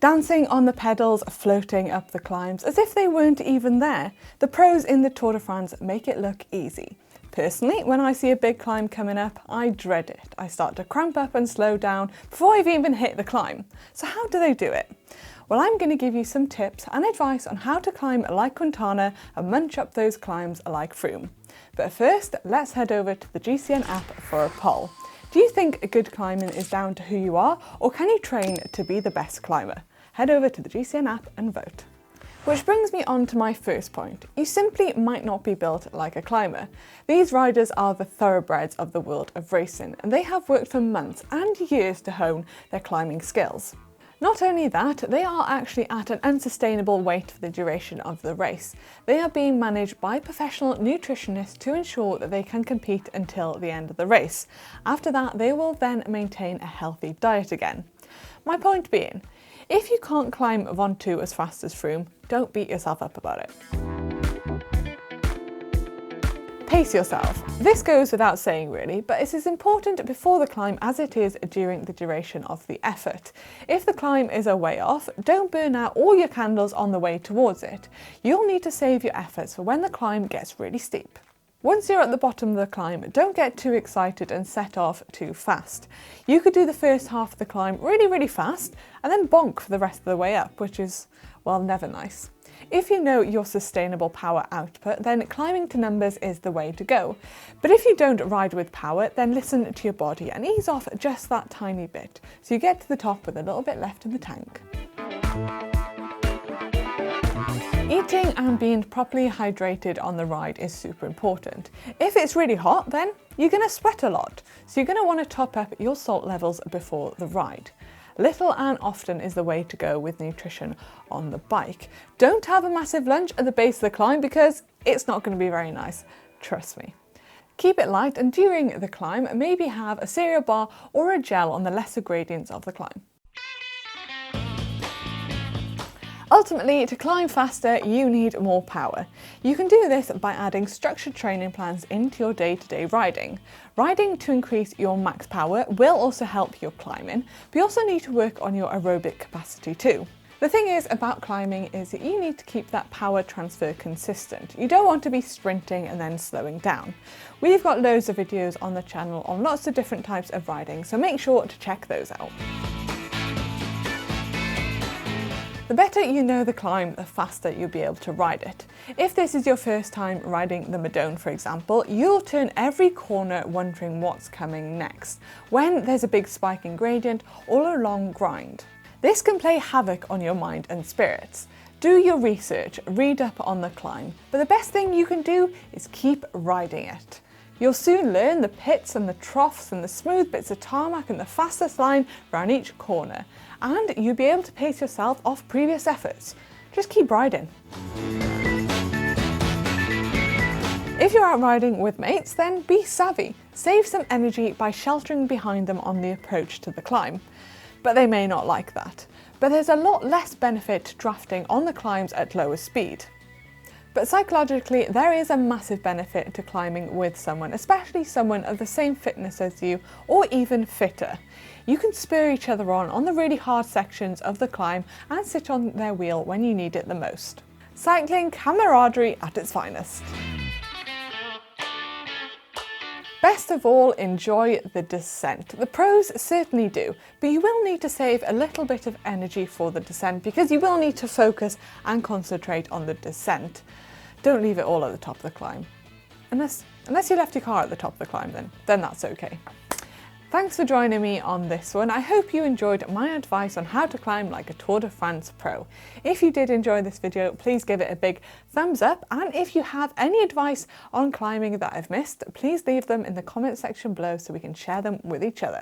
dancing on the pedals, floating up the climbs as if they weren't even there. The pros in the Tour de France make it look easy. Personally, when I see a big climb coming up, I dread it. I start to cramp up and slow down before I've even hit the climb. So how do they do it? Well, I'm going to give you some tips and advice on how to climb like Quintana and munch up those climbs like Froome. But first, let's head over to the GCN app for a poll. Do you think good climbing is down to who you are, or can you train to be the best climber? Head over to the GCN app and vote. Which brings me on to my first point. You simply might not be built like a climber. These riders are the thoroughbreds of the world of racing, and they have worked for months and years to hone their climbing skills. Not only that, they are actually at an unsustainable weight for the duration of the race. They are being managed by professional nutritionists to ensure that they can compete until the end of the race. After that, they will then maintain a healthy diet again. My point being, if you can't climb Ventoux as fast as Froome, don't beat yourself up about it. Pace yourself. This goes without saying really, but it's as important before the climb as it is during the duration of the effort. If the climb is a way off, don't burn out all your candles on the way towards it. You'll need to save your efforts for when the climb gets really steep. Once you're at the bottom of the climb, don't get too excited and set off too fast. You could do the first half of the climb really fast and then bonk for the rest of the way up, which is, well, never nice. If you know your sustainable power output, then climbing to numbers is the way to go. But if you don't ride with power, then listen to your body and ease off just that tiny bit, so you get to the top with a little bit left in the tank. Eating and being properly hydrated on the ride is super important. If it's really hot, then you're going to sweat a lot, so you're going to want to top up your salt levels before the ride. Little and often is the way to go with nutrition on the bike. Don't have a massive lunch at the base of the climb because it's not going to be very nice, trust me. Keep it light, and during the climb, maybe have a cereal bar or a gel on the lesser gradients of the climb. Ultimately, to climb faster, you need more power. You can do this by adding structured training plans into your day-to-day riding. Riding to increase your max power will also help your climbing, but you also need to work on your aerobic capacity too. The thing is about climbing is that you need to keep that power transfer consistent. You don't want to be sprinting and then slowing down. We've got loads of videos on the channel on lots of different types of riding, so make sure to check those out. The better you know the climb, the faster you'll be able to ride it. If this is your first time riding the Manon, for example, you'll turn every corner wondering what's coming next, when there's a big spike in gradient or a long grind. This can play havoc on your mind and spirits. Do your research, read up on the climb, but the best thing you can do is keep riding it. You'll soon learn the pits and the troughs and the smooth bits of tarmac and the fastest line around each corner, and you'll be able to pace yourself off previous efforts. Just keep riding. If you're out riding with mates, then be savvy. Save some energy by sheltering behind them on the approach to the climb. But they may not like that. But there's a lot less benefit to drafting on the climbs at lower speed. But psychologically, there is a massive benefit to climbing with someone, especially someone of the same fitness as you, or even fitter. You can spur each other on the really hard sections of the climb and sit on their wheel when you need it the most. Cycling camaraderie at its finest. Best of all, enjoy the descent. The pros certainly do, but you will need to save a little bit of energy for the descent because you will need to focus and concentrate on the descent. Don't leave it all at the top of the climb. Unless you left your car at the top of the climb, then that's okay. Thanks for joining me on this one. I hope you enjoyed my advice on how to climb like a Tour de France pro. If you did enjoy this video, please give it a big thumbs up, and if you have any advice on climbing that I've missed, please leave them in the comment section below so we can share them with each other.